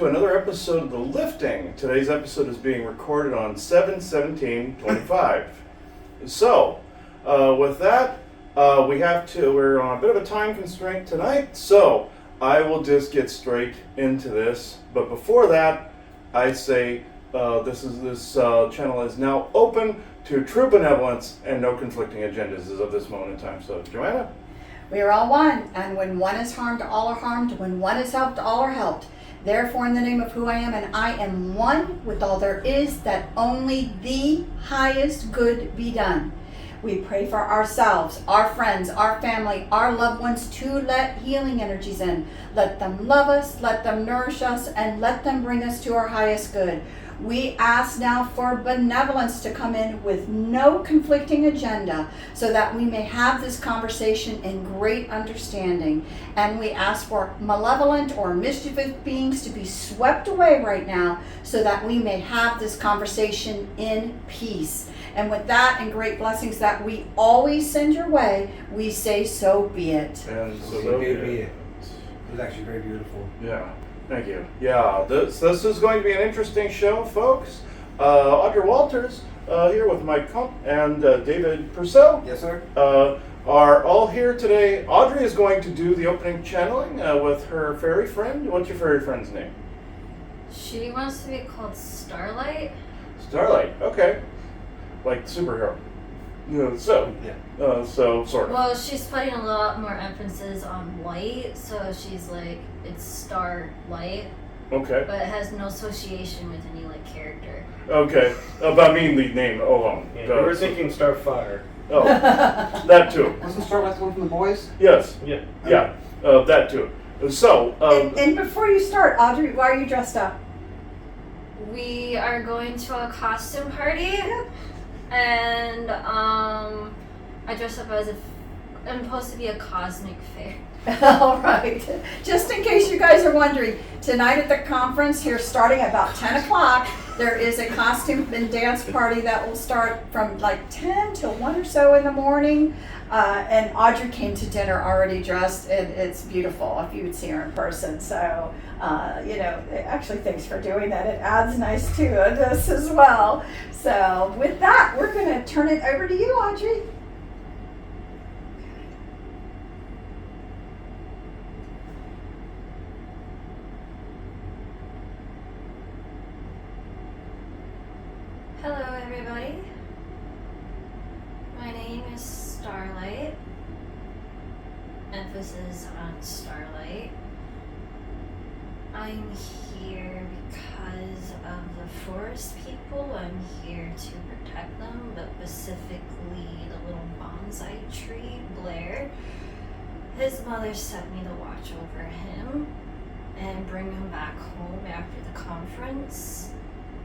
to another episode of The Lifting. Today's episode is being recorded on 7/17/25. So, with that, we're on a bit of a time constraint tonight, so I will just get straight into this. But before that, I'd say this channel is now open to true benevolence and no conflicting agendas as of this moment in time. So, Joanna? We are all one, and when one is harmed, all are harmed. When one is helped, all are helped. Therefore, in the name of who I am, and I am one with all there is, that only the highest good be done. We pray for ourselves, our friends, our family, our loved ones to let healing energies in. Let them love us, let them nourish us, and let them bring us to our highest good. We ask now for benevolence to come in with no conflicting agenda so that we may have this conversation in great understanding. And we ask for malevolent or mischievous beings to be swept away right now so that we may have this conversation in peace. And with that and great blessings that we always send your way, we say so be it. And so be it. It's actually very beautiful. Yeah. Thank you. Yeah, this is going to be an interesting show, folks. Audrey Walters here with Mike Kump and David Purcell. Yes, sir. Are all here today. Audrey is going to do the opening channeling with her fairy friend. What's your fairy friend's name? She wants to be called Starlight. Starlight. Okay. Like superhero. So sort of. Well, she's putting a lot more emphasis on light, so she's like, it's Starlight, Okay. but it has no association with any like character. Okay. But I mean the name alone. Yeah, we were thinking Starfire. Oh, that too. Wasn't Starlight the one from The Boys? Yes. Yeah. Yeah. That too. So. And before you start, Audrey, why are you dressed up? We are going to a costume party, and I dress up as if I'm supposed to be a cosmic fair. All right. Just in case you guys are wondering, tonight at the conference here, starting at about 10 o'clock, there is a costume and dance party that will start from like 10 till 1 or so in the morning. And Audrey came to dinner already dressed, and it's beautiful if you would see her in person. So, actually, thanks for doing that. It adds nice to this as well. So, with that, we're going to turn it over to you, Audrey. Hello, everybody. My name is Starlight. Emphasis on Starlight. I'm here because of the forest people. I'm here to protect them, but specifically the little bonsai tree, Blair. His mother sent me to watch over him and bring him back home after the conference.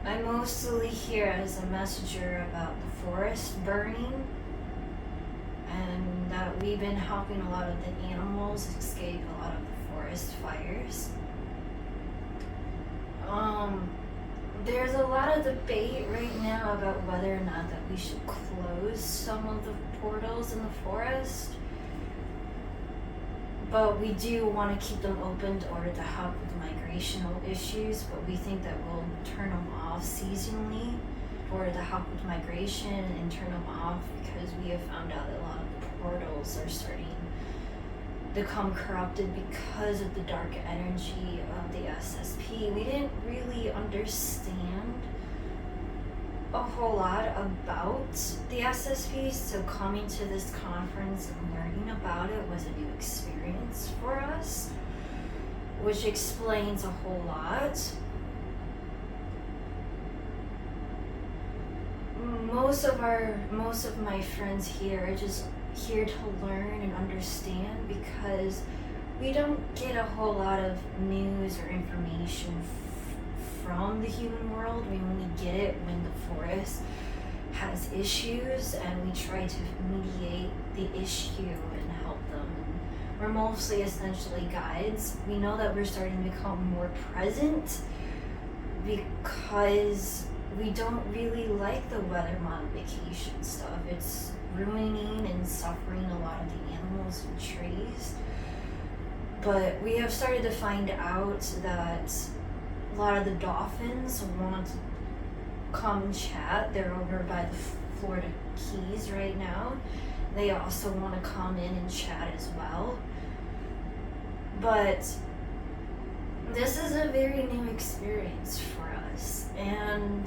I'm mostly here as a messenger about the forest burning, and that we've been helping a lot of the animals escape a lot of the forest fires. There's a lot of debate right now about whether or not that we should close some of the portals in the forest. But we do want to keep them open in order to help with migrational issues, but we think that we'll turn them off seasonally in order to help with migration and turn them off because we have found out that a lot of the portals are starting to become corrupted because of the dark energy of the SSP. We didn't really understand a whole lot about the SSP, so coming to this conference and learning about it was a new experience for us, which explains a whole lot. Most of my friends here are just here to learn and understand because we don't get a whole lot of news or information from the human world. We only get it when the forest has issues, and we try to mediate the issue and help them. We're mostly essentially guides. We know that we're starting to become more present because we don't really like the weather modification stuff. It's ruining and suffering a lot of the animals and trees. But we have started to find out that lot of the dolphins want to come and chat. They're over by the Florida Keys right now. They also want to come in and chat as well. But this is a very new experience for us, and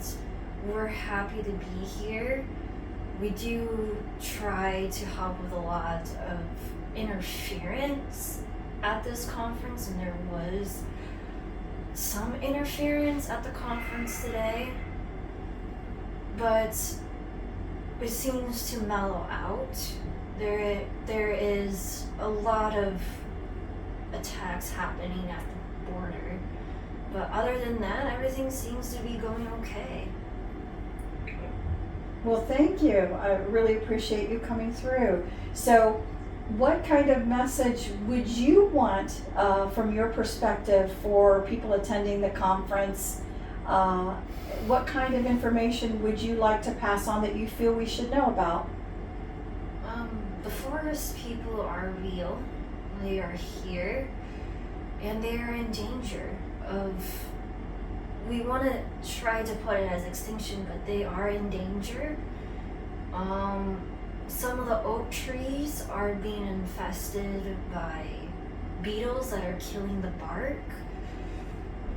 we're happy to be here. We do try to help with a lot of interference at this conference, and there was some interference at the conference today, but it seems to mellow out. There is a lot of attacks happening at the border, but other than that, everything seems to be going okay. Well, thank you. I really appreciate you coming through. So, what kind of message would you want from your perspective for people attending the conference? What kind of information would you like to pass on that you feel we should know about? The forest people are real. They are here, and they are in danger of, we want to try to put it as extinction, but they are in danger. Some of the oak trees are being infested by beetles that are killing the bark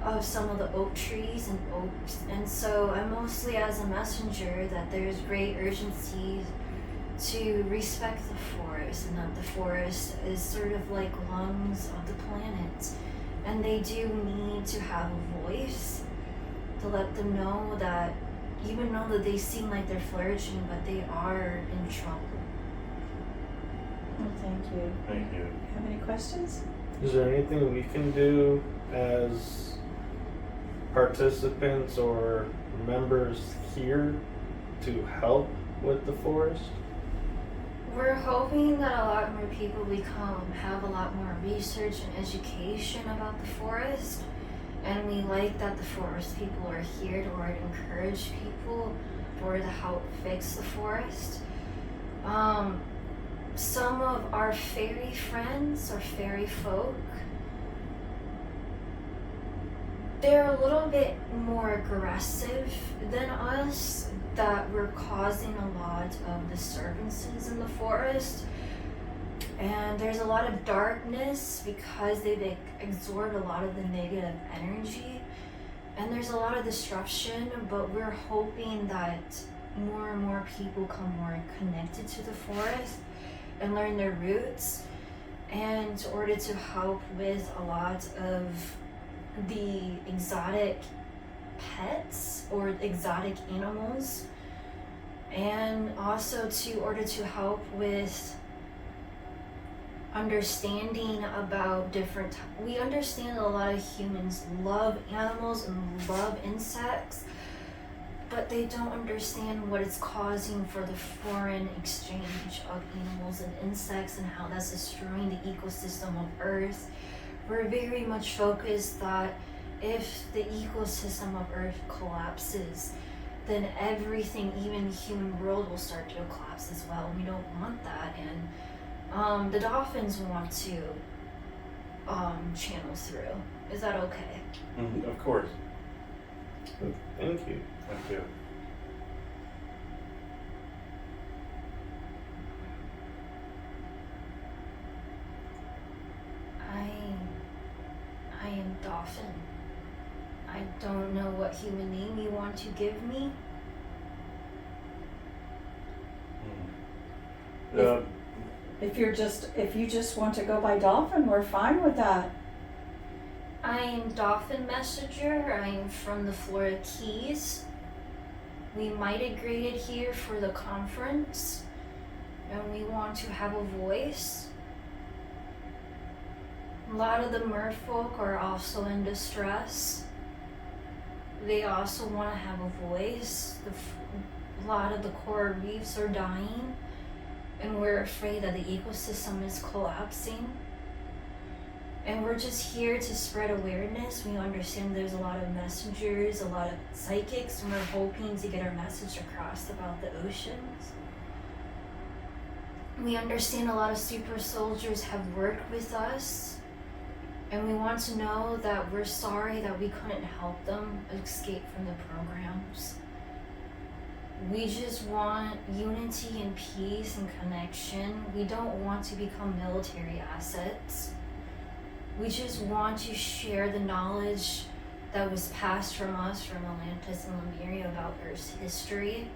of some of the oak trees and oaks. And so I'm mostly as a messenger that there's great urgency to respect the forest, and that the forest is sort of like lungs of the planet. And they do need to have a voice to let them know that, even though that they seem like they're flourishing, but they are in trouble. Well, thank you. Thank you. Have any questions? Is there anything we can do as participants or members here to help with the forest? We're hoping that a lot more people have a lot more research and education about the forest. And we like that the forest people are here to encourage people to help fix the forest. Some of our fairy friends or fairy folk, they're a little bit more aggressive than us, that we're causing a lot of disturbances in the forest. And there's a lot of darkness because they absorb a lot of the negative energy. And there's a lot of disruption, but we're hoping that more and more people come more connected to the forest and learn their roots, and in order to help with a lot of the exotic pets or exotic animals, and also to order to help with understanding about we understand a lot of humans love animals and love insects, but they don't understand what it's causing for the foreign exchange of animals and insects and how that's destroying the ecosystem of Earth. We're very much focused that if the ecosystem of Earth collapses, then everything, even the human world, will start to collapse as well. We don't want that, and the dolphins want to channel through. Is that okay? Mm-hmm. Of course. Thank you. Thank you. I am Dolphin. I don't know what human name you want to give me. If you just want to go by Dolphin, we're fine with that. I am Dolphin Messenger. I am from the Florida Keys. We migrated here for the conference, and we want to have a voice. A lot of the merfolk are also in distress. They also want to have a voice. A lot of the coral reefs are dying, and we're afraid that the ecosystem is collapsing. And we're just here to spread awareness. We understand there's a lot of messengers, a lot of psychics, and we're hoping to get our message across about the oceans. We understand a lot of super soldiers have worked with us And we want to know that we're sorry that we couldn't help them escape from the programs. We just want unity and peace and connection. We don't want to become military assets. We just want to share the knowledge that was passed from us from Atlantis and Lemuria about Earth's history.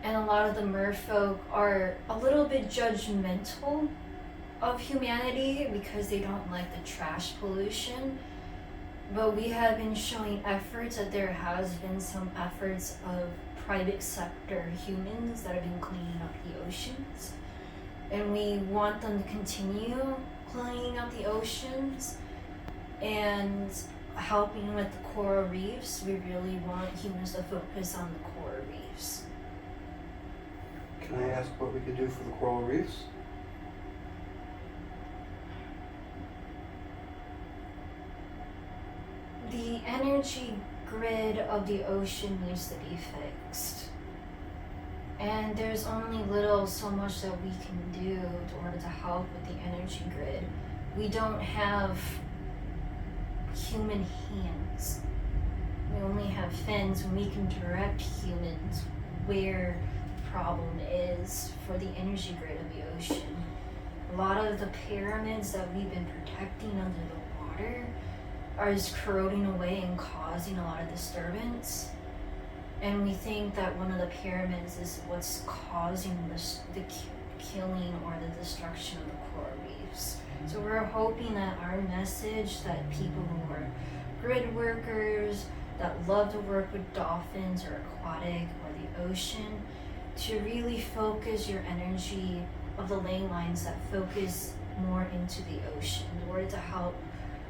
And a lot of the merfolk are a little bit judgmental of humanity because they don't like the trash pollution. But we have been showing efforts that there has been some efforts of private sector humans that have been cleaning up the oceans. And we want them to continue cleaning up the oceans and helping with the coral reefs. We really want humans to focus on the coral reefs. Can I ask what we can do for the coral reefs? The energy grid of the ocean needs to be fixed. And there's only so much that we can do in order to help with the energy grid. We don't have human hands. We only have fins, and we can direct humans where the problem is for the energy grid of the ocean. A lot of the pyramids that we've been protecting under the water are just corroding away and causing a lot of disturbance. And we think that one of the pyramids is what's causing the killing or the destruction of the coral reefs. So we're hoping that our message, that people who are grid workers, that love to work with dolphins or aquatic or the ocean, to really focus your energy of the ley lines that focus more into the ocean in order to help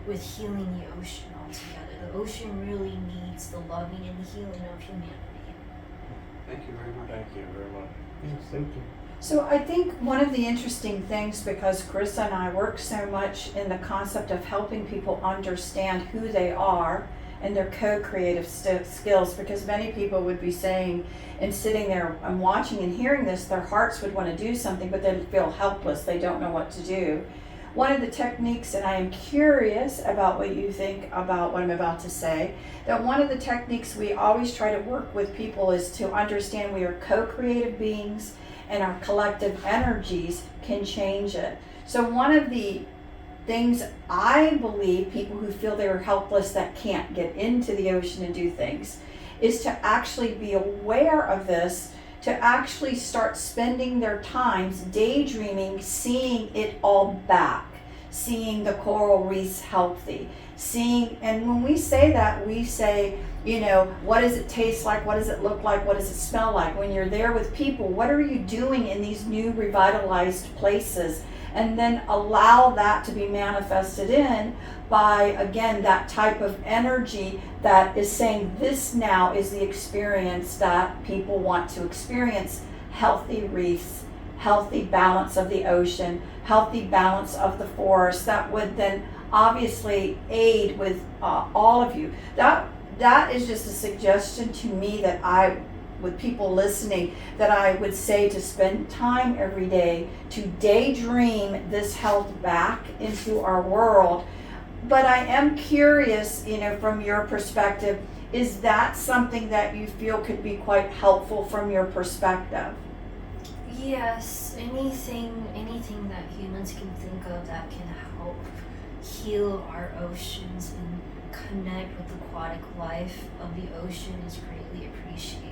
with healing the ocean altogether. The ocean really needs the loving and healing of humanity. Thank you very much. Thank you very much. Yes, thank you. So I think one of the interesting things, because Chris and I work so much in the concept of helping people understand who they are and their co-creative skills, because many people would be saying and sitting there and watching and hearing this, their hearts would want to do something, but they feel helpless. They don't know what to do. One of the techniques, and I am curious about what you think about what I'm about to say, that one of the techniques we always try to work with people is to understand we are co-creative beings and our collective energies can change it. So one of the things I believe people who feel they're helpless that can't get into the ocean and do things is to actually be aware of this, to actually start spending their times daydreaming, seeing it all back, seeing the coral reefs healthy, and when we say that, we say, what does it taste like? What does it look like? What does it smell like? When you're there with people, what are you doing in these new revitalized places? And then allow that to be manifested in by, again, that type of energy that is saying this now is the experience that people want to experience. Healthy reefs, healthy balance of the ocean, healthy balance of the forest, that would then obviously aid with all of you. That is just a suggestion to me that with people listening, that I would say to spend time every day to daydream this health back into our world. But I am curious, from your perspective, is that something that you feel could be quite helpful from your perspective? Yes, anything that humans can think of that can help heal our oceans and connect with the aquatic life of the ocean is greatly appreciated.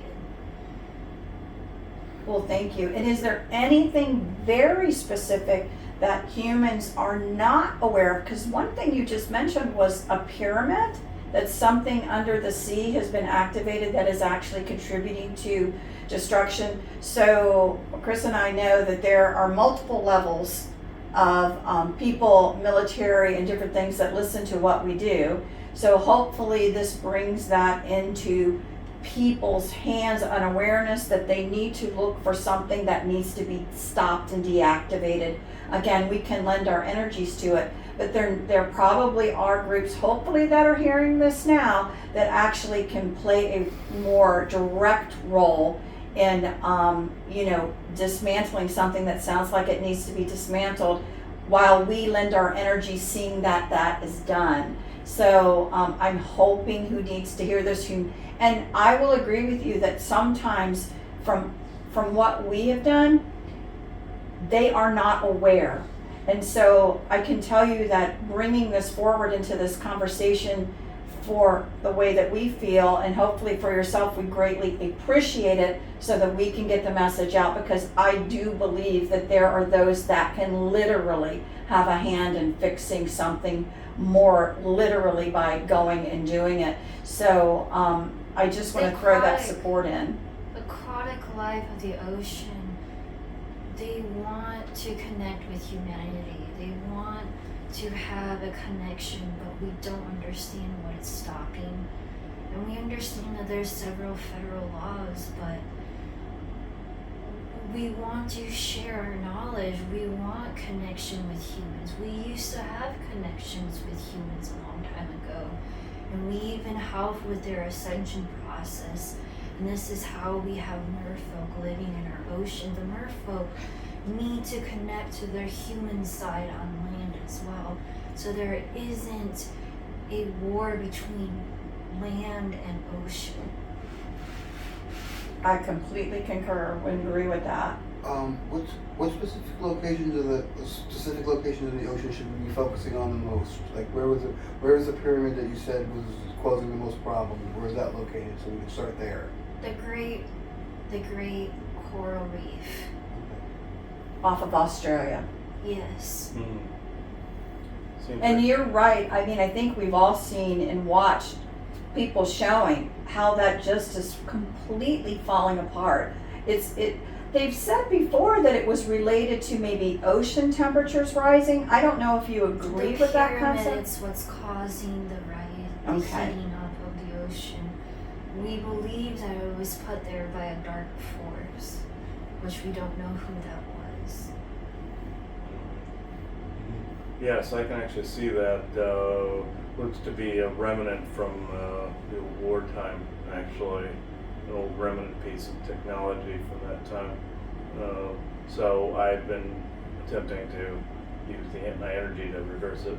Well, thank you. And is there anything very specific that humans are not aware of? Because one thing you just mentioned was a pyramid, that something under the sea has been activated that is actually contributing to destruction. So Chris and I know that there are multiple levels of people, military, and different things that listen to what we do. So hopefully this brings that into people's hands, an awareness that they need to look for something that needs to be stopped and deactivated. Again, we can lend our energies to it, but there probably are groups, hopefully, that are hearing this now that actually can play a more direct role in dismantling something that sounds like it needs to be dismantled, while we lend our energy seeing that that is done. So I'm hoping who needs to hear this, and I will agree with you that sometimes from what we have done, they are not aware. And so I can tell you that bringing this forward into this conversation for the way that we feel, and hopefully for yourself, we greatly appreciate it so that we can get the message out, because I do believe that there are those that can literally have a hand in fixing something more literally by going and doing it. So I just want to throw that support in. Aquatic life of the ocean, they want to connect with humanity. They want to have a connection, but we don't understand what it's stopping. And we understand that there's several federal laws, but we want to share our knowledge. We want connection with humans. We used to have connections with humans a long time ago, and we even helped with their ascension process. And this is how we have merfolk living in our ocean. The merfolk need to connect to their human side on land as well, so there isn't a war between land and ocean. I completely concur and agree with that. What specific locations in the ocean should we be focusing on the most? Like where was the pyramid that you said was causing the most problems? Where is that located? So we can start there. The great coral reef. Off of Australia. Yes. And you're right. I mean, I think we've all seen and watched people showing how that just is completely falling apart. They've said before that it was related to maybe ocean temperatures rising. I don't know if you agree with that concept. It's what's causing the rise, the Okay. heating up of the ocean. We believe that it was put there by a dark force, which we don't know who that was. Yes, I can actually see that. Looks to be a remnant from the wartime, actually. An old remnant piece of technology from that time. So I've been attempting to use my energy to reverse it.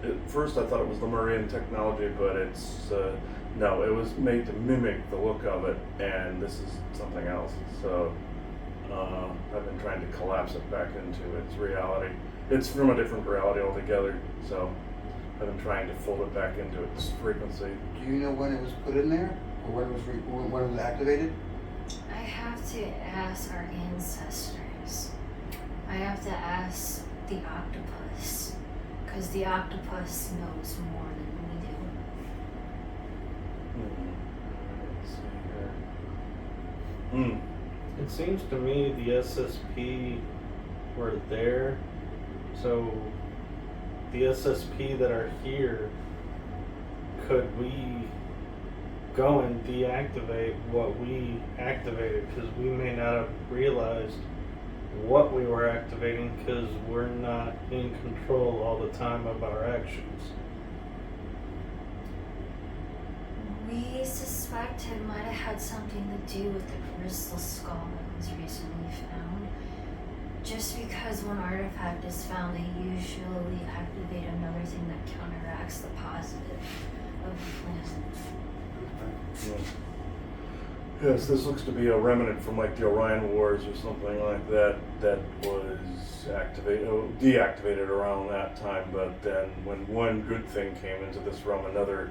At first I thought it was Lemurian technology, but it's no, it was made to mimic the look of it, and this is something else. So I've been trying to collapse it back into its reality. It's from a different reality altogether, so I've been trying to fold it back into its frequency. Do you know when it was put in there, or when it was activated? I have to ask our ancestors. I have to ask the octopus, because the octopus knows more than we do. Let's see here. It seems to me the SSP were there, so the SSP that are here, could we go and deactivate what we activated? Because we may not have realized what we were activating, because we're not in control all the time of our actions. We suspect it might have had something to do with the crystal skull that was recently found. Just because one artifact is found, they usually activate another thing that counteracts the positive of the planet. Yes, this looks to be a remnant from like the Orion Wars or something like that. That was deactivated around that time. But then, when one good thing came into this realm, another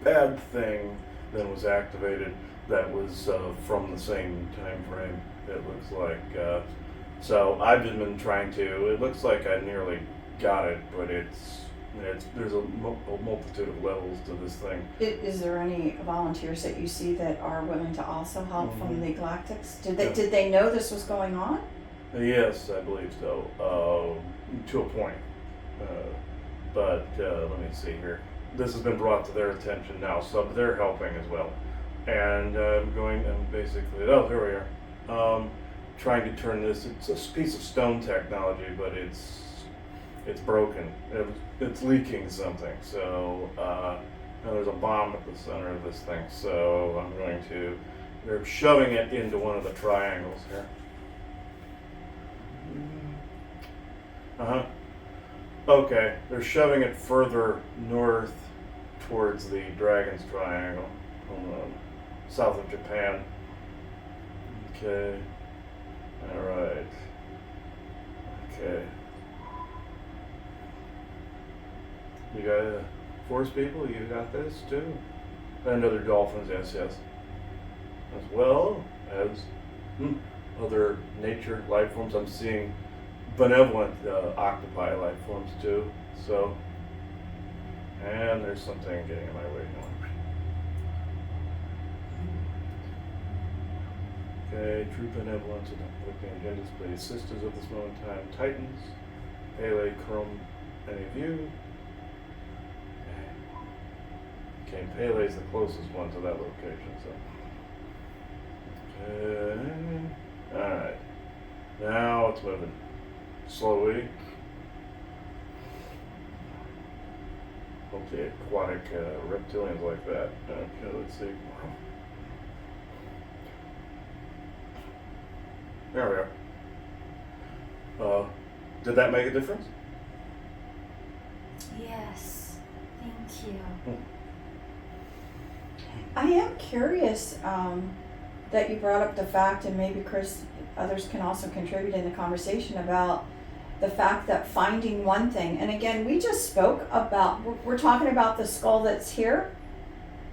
bad thing then was activated. That was from the same time frame. It looks like. So I've just been trying to. It looks like I nearly got it, but there's a multitude of levels to this thing. Is there any volunteers that you see that are willing to also help from the Galactics? Did they know this was going on? Yes, I believe so. To a point. But let me see here. This has been brought to their attention now, so they're helping as well. And I'm basically, there we are. Trying to turn this, it's a piece of stone technology, but it's broken. It's leaking something. So now there's a bomb at the center of this thing. So they're shoving it into one of the triangles here. Uh-huh. Okay, they're shoving it further north towards the Dragon's Triangle, south of Japan. Okay. All right. Okay. You got forest people. You got this too, and other dolphins. Yes, as well as other nature life forms. I'm seeing benevolent octopi life forms too. So, and there's something getting in my way. Okay, true benevolence and uplifting agendas, please. Sisters of this moment in time, Titans, Pele, Chrome, any of you? Okay, Pele is the closest one to that location, so. Okay, alright. Now it's moving slowly. Hopefully aquatic reptilians like that. Okay, let's see. There we are. Did that make a difference? Yes. Thank you. I am curious that you brought up the fact, and maybe Chris, others can also contribute in the conversation about the fact that finding one thing, and again, we just spoke about, we're talking about the skull that's here.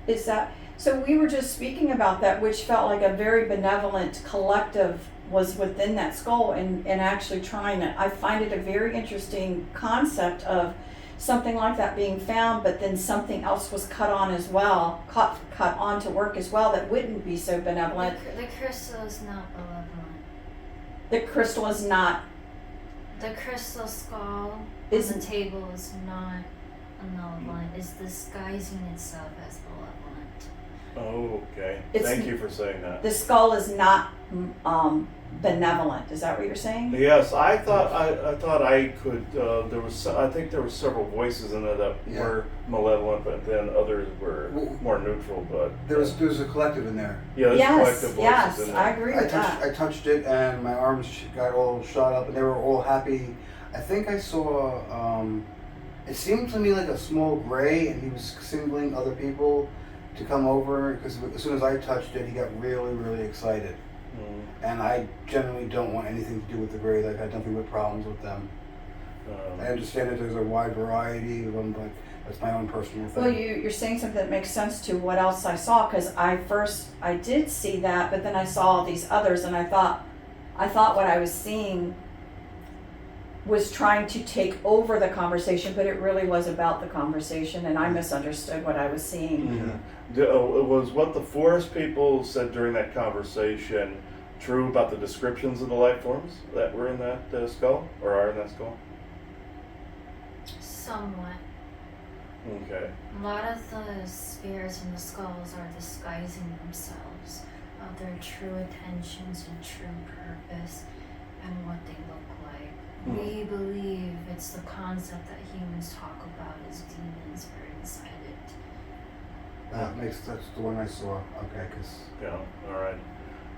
Is that, so we were just speaking about that, which felt like a very benevolent collective was within that skull and actually trying it. I find it a very interesting concept of something like that being found, but then something else was cut on as well, cut on to work as well that wouldn't be so benevolent. The crystal is not malevolent. The crystal is not. The crystal skull Is- on the table is not a malevolent. It's disguising itself as malevolent. Oh, okay. It's- Thank you for saying that. The skull is not benevolent. Is that what you're saying? Yes, I thought I could. I think there were several voices in it that Yeah. were malevolent, but then others were Well, more neutral. But There was a collective in there. yeah, there's collective voices Yes, in there. I agree with that. I touched it and my arms got all shot up and they were all happy. I think I saw, it seemed to me like a small gray and he was signaling other people to come over because as soon as I touched it, he got really, really excited. And I generally don't want anything to do with the gray. I've had nothing but problems with them. I understand that there's a wide variety of them, but that's my own personal thing. Well, you're saying something that makes sense to what else I saw, because I did see that, but then I saw these others, and I thought what I was seeing was trying to take over the conversation, but it really was about the conversation, and I misunderstood what I was seeing. Was what the forest people said during that conversation true about the descriptions of the life forms that were in that skull, or are in that skull? Somewhat. Okay. A lot of the spirits in the skulls are disguising themselves of their true intentions and true purpose and what they look like. We believe it's the concept that humans talk about as demons are inside it. That's the one I saw. Okay, because Yeah. All right.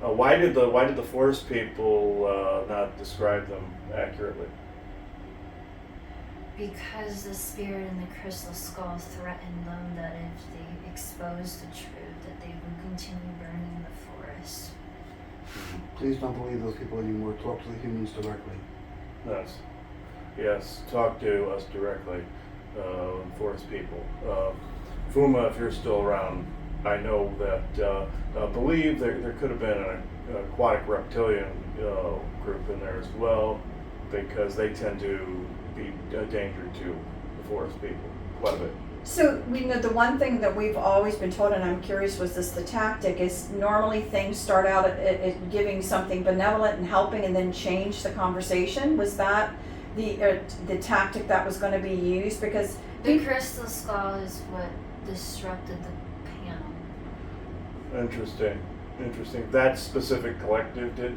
Why did the forest people not describe them accurately? Because the spirit in the crystal skull threatened them that if they exposed the truth, that they would continue burning the forest. please don't believe those people anymore. Talk to the humans directly. Yes. Talk to us directly, forest people. Fuma, if you're still around, I know that believe there could have been an aquatic reptilian group in there as well, because they tend to be a danger to the forest people quite a bit. So we know the one thing that we've always been told, and I'm curious, was this the tactic, is normally things start out at giving something benevolent and helping and then change the conversation. Was that the tactic that was going to be used? Because The crystal skull is what disrupted the panel. Interesting. That specific collective did?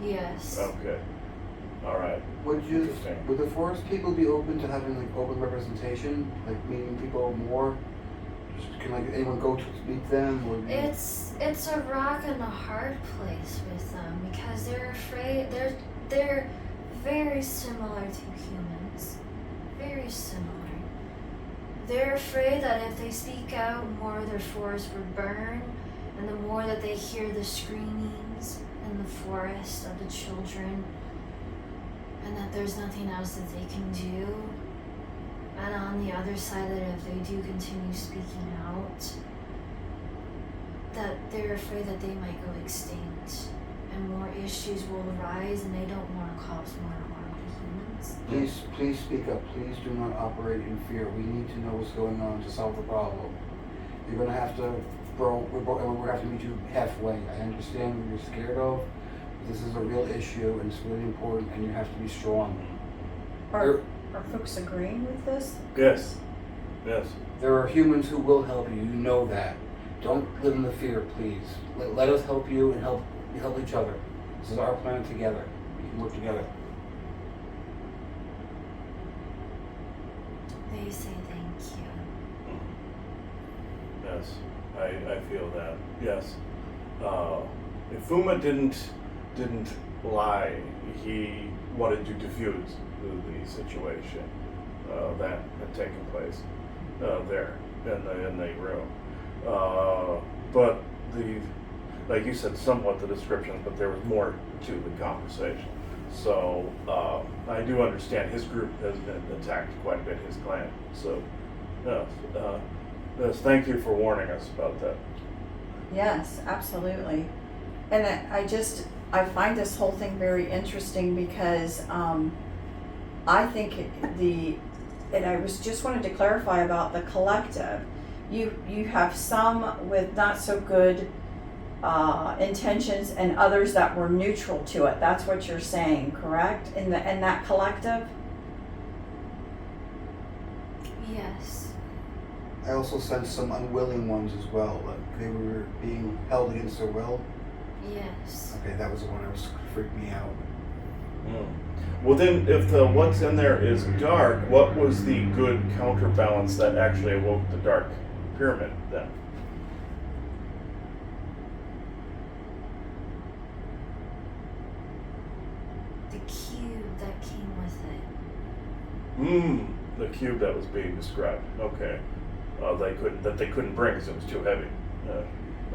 Yes. Okay. All right. Would Interesting. the forest people be open to having like open representation, like meeting people more? Just can like anyone go to meet them? Or It's a rock and a hard place with them because they're afraid. They're very similar to humans. Very similar. They're afraid that if they speak out, more of their forest would burn, and the more that they hear the screamings in the forest of the children, and that there's nothing else that they can do. And on the other side, that if they do continue speaking out, that they're afraid that they might go extinct and more issues will arise, and they don't want to cause more harm to humans. Please speak up. Please do not operate in fear. We need to know what's going on to solve the problem. You're going to have to, we're going to have to meet you halfway. I understand what you're scared of. But this is a real issue, and it's really important, and you have to be strong. Are folks agreeing with this? Yes. Yes. There are humans who will help you. You know that. Don't live in the fear, please. Let us help you and help each other. This is our plan together. We can work together. They say thank you. Yes, I feel that. Yes. If Fuma didn't lie, he wanted to defuse the situation that had taken place there in the room. But like you said, somewhat the description, but there was more to the conversation. So I do understand his group has been attacked quite a bit, his clan. So yes, thank you for warning us about that. Yes, absolutely. And I find this whole thing very interesting because I think and I was just wanted to clarify about the collective. You have some with not so good intentions and others that were neutral to it. That's what you're saying, correct? In that collective? Yes. I also sensed some unwilling ones as well. Like they were being held against their will. Yes. Okay, that was the one that was freaked me out. Well then, if the what's in there is dark, what was the good counterbalance that actually awoke the dark pyramid then? The cube that came with it. The cube that was being described. Okay. They couldn't bring because it was too heavy.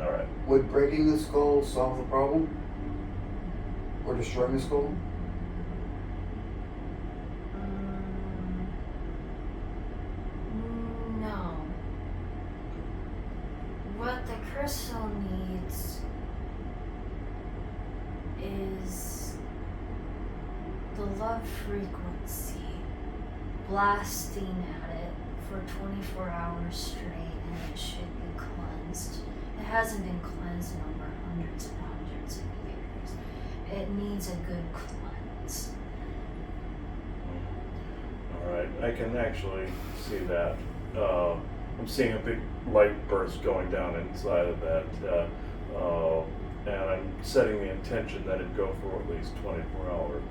All right. Would breaking the skull solve the problem? Or destroying the skull? No. What the crystal needs is the love frequency blasting at it for 24 hours straight, and it should be cleansed. It hasn't been cleansed in over hundreds and hundreds of years. It needs a good cleanse. All right. I can actually see that. I'm seeing a big light burst going down inside of that, and I'm setting the intention that it go for at least 24 hours.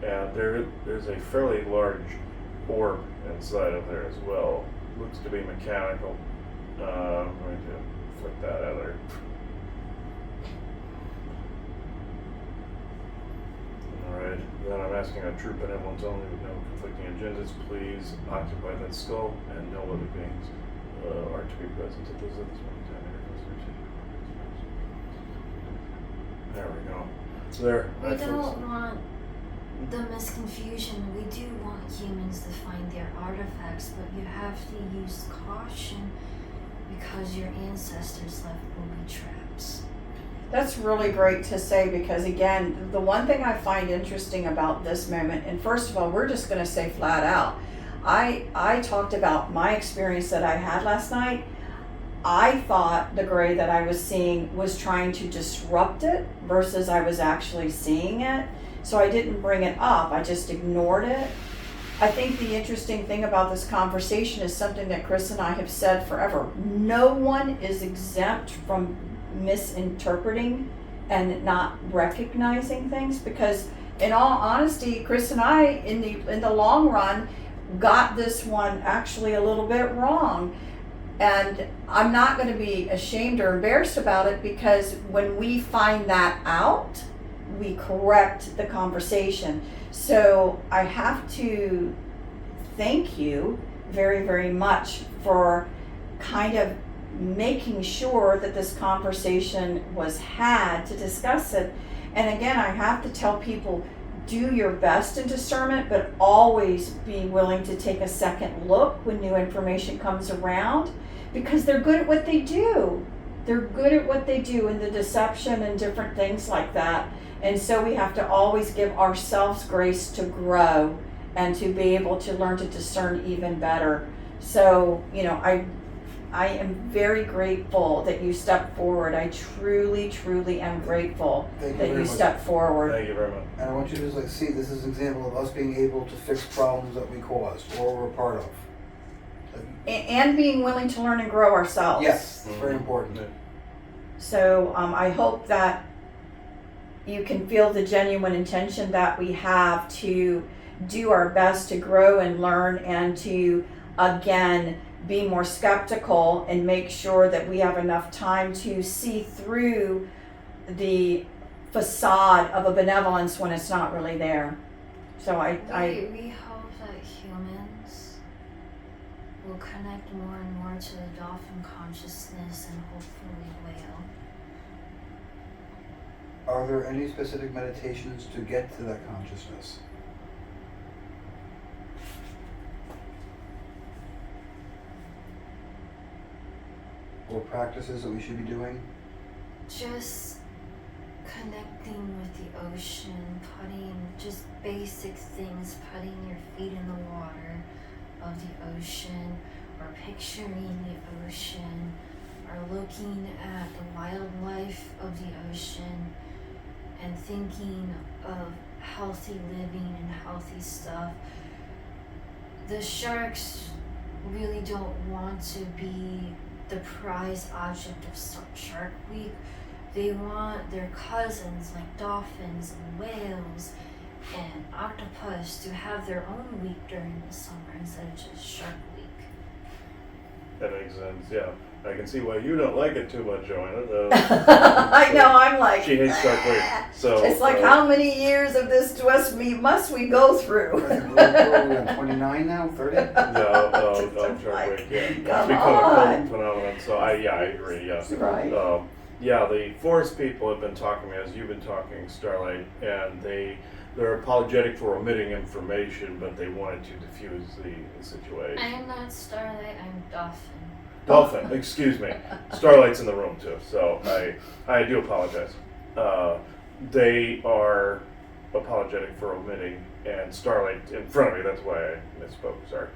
And there's a fairly large orb inside of there as well. Looks to be mechanical. I'm going to flick that out there. Alright, then I'm asking a troop and everyone's only with no conflicting agendas, please occupy that skull and no other beings are to be present at this moment in time. There we go. There. We I feel don't want the misconfusion. We do want humans to find their artifacts, but you have to use caution because your ancestors left booby traps. That's really great to say because, again, the one thing I find interesting about this moment, and first of all, we're just going to say flat out, I talked about my experience that I had last night. I thought the gray that I was seeing was trying to disrupt it versus I was actually seeing it. So I didn't bring it up, I just ignored it. I think the interesting thing about this conversation is something that Chris and I have said forever. No one is exempt from misinterpreting and not recognizing things because in all honesty, Chris and I in the long run got this one actually a little bit wrong. And I'm not going to be ashamed or embarrassed about it because when we find that out, we correct the conversation. So I have to thank you very, very much for kind of making sure that this conversation was had to discuss it. And again, I have to tell people, do your best in discernment, but always be willing to take a second look when new information comes around, because they're good at what they do. They're good at what they do in the deception and different things like that. And so we have to always give ourselves grace to grow and to be able to learn to discern even better. So, I am very grateful that you stepped forward. I truly, truly am grateful Thank you that very you much. stepped forward. Thank you very much. And I want you to just see this is an example of us being able to fix problems that we caused or were part of. And being willing to learn and grow ourselves. Yes, it's very important. So I hope that you can feel the genuine intention that we have to do our best to grow and learn, and to, again, be more skeptical and make sure that we have enough time to see through the facade of a benevolence when it's not really there. So We hope that humans will connect more and more to the dolphin consciousness and hopefully whale. Are there any specific meditations to get to that consciousness? Or practices that we should be doing? Just connecting with the ocean, putting just basic things, putting your feet in the water of the ocean, or picturing the ocean, or looking at the wildlife of the ocean and thinking of healthy living and healthy stuff. The sharks really don't want to be the prize object of Shark Week. They want their cousins like dolphins and whales and octopus to have their own week during the summer instead of just Shark Week. That makes sense, yeah. I can see why you don't like it too much, Joanna. I know, I'm like, She hates Shark Week. So it's like, how many years of this must we go through? I think we're on 29 now, 30? Shark Week, yeah. It's Come become a on. cult phenomenon, so I agree, yeah. Right. Yeah, the forest people have been talking, as you've been talking, Starlight, and they're apologetic for omitting information, but they wanted to diffuse the situation. I'm not Starlight, I'm Dolphin. Dolphin, excuse me. Starlight's in the room too, so I do apologize. They are apologetic for omitting, and Starlight in front of me, that's why I misspoke, sorry.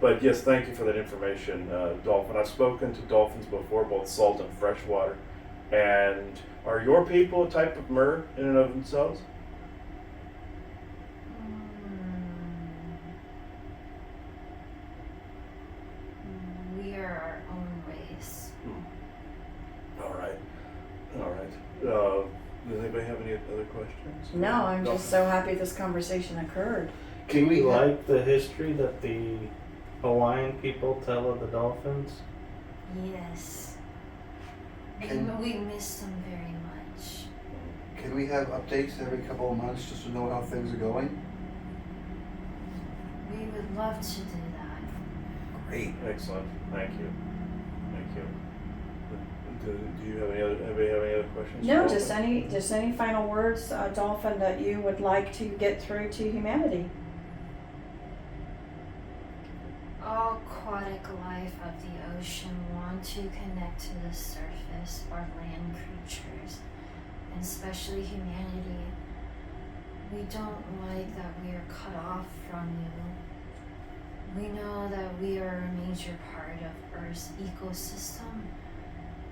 But yes, thank you for that information, Dolphin. I've spoken to dolphins before, both salt and freshwater. And are your people a type of mer in and of themselves? We are our own race. All right. Does anybody have any other questions? No, I'm just so happy this conversation occurred. Can we Like the history that the Hawaiian people tell of the dolphins? Yes. Can- We miss them very much. Can we have updates every couple of months just to know how things are going? We would love to do that. Great. Excellent. Thank you. Do you have any other questions? No, Dolphin? just any final words, Dolphin, that you would like to get through to humanity. All aquatic life of the ocean want to connect to the surface or land creatures, and especially humanity. We don't like that we are cut off from you. We know that we are a major part of Earth's ecosystem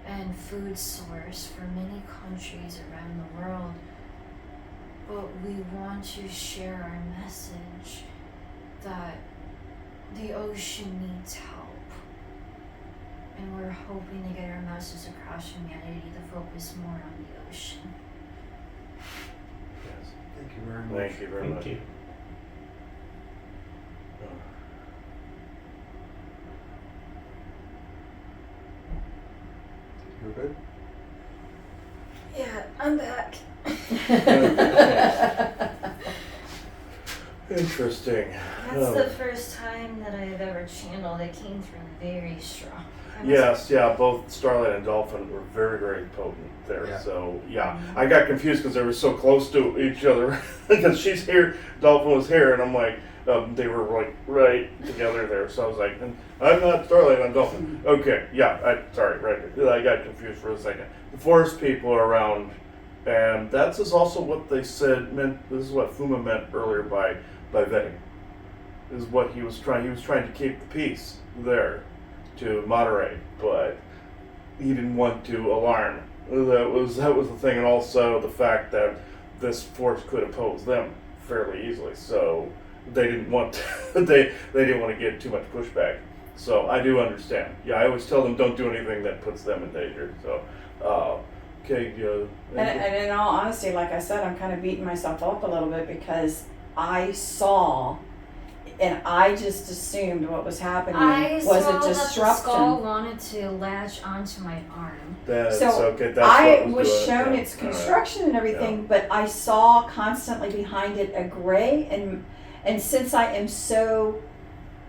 and food source for many countries around the world, but we want to share our message that the ocean needs help, and we're hoping to get our message across humanity to focus more on the ocean. Yes. Thank you very much. Thank you very much. Thank you. You're good? Yeah, I'm back. Interesting. That's Oh. the first time that I've ever channeled. It came through very strong. I was- Yes, yeah, both Starlight and Dolphin were very, very potent there. Yeah. So, yeah, I got confused because they were so close to each other. Because she's here, Dolphin was here, and I'm like, they were like right together there. So I was like, I'm not Starlight, I'm Dolphin. Okay, yeah, sorry, right. I got confused for a second. The forest people are around, and that's is also what they said meant. This is what Fuma meant earlier by vetting. Is what he was trying. He was trying to keep the peace there, to moderate, but he didn't want to alarm. That was the thing, and also the fact that this force could oppose them fairly easily. So they didn't want they didn't want to get too much pushback. So I do understand. Yeah, I always tell them don't do anything that puts them in danger. So okay, And in all honesty, like I said, I'm kind of beating myself up a little bit because I saw and I just assumed what was happening I was saw a that the skull disruption. wanted to latch onto my arm. That's So okay. That's I what was doing it. shown Yeah. its construction and everything, but I saw constantly behind it a gray, and since I am so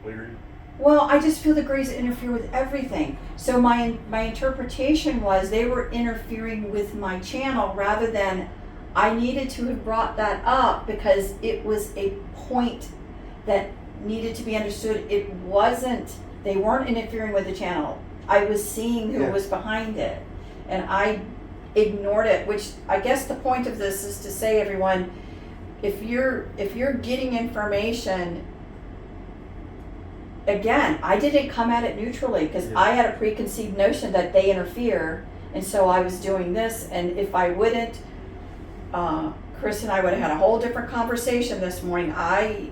Weird. well, I just feel the grays interfere with everything. So my interpretation was they were interfering with my channel rather than I needed to have brought that up because it was a point that needed to be understood. It wasn't, they weren't interfering with the channel. I was seeing who Yeah. was behind it and I ignored it, which I guess the point of this is to say, everyone, if you're getting information, again, I didn't come at it neutrally because Yeah. I had a preconceived notion that they interfere, and so I was doing this. And if I wouldn't, Chris and I would have had a whole different conversation this morning. I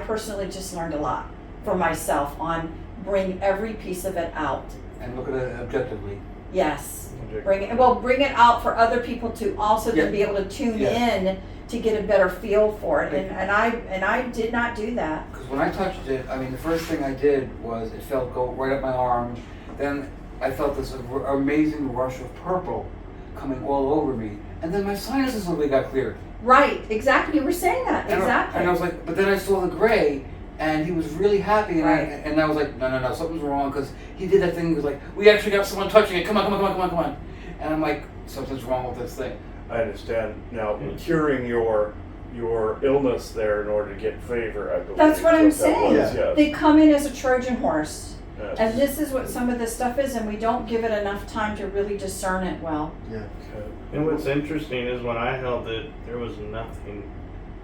personally just learned a lot for myself on bring every piece of it out. And look at it objectively. Yes, Okay. bring it out for other people to also then be able to tune Yeah. in to get a better feel for it. And I did not do that. Because when I touched it, I mean, the first thing I did was it felt go right up my arm. Then I felt this amazing rush of purple coming all over me. And then my sinuses suddenly got cleared. Right, exactly. You were saying that. Exactly. And I was like, but then I saw the gray, and he was really happy, and Right. I was like, no, something's wrong, because he did that thing. He was like, we actually got someone touching it. Come on. And I'm like, something's wrong with this thing. I understand now. Curing your illness there in order to get favor. I believe. That's what I'm that saying. was, Yeah. yes. They come in as a Trojan horse. Yes. And this is what some of this stuff is, and we don't give it enough time to really discern it well. Yeah. Okay. And what's interesting is when I held it, there was nothing.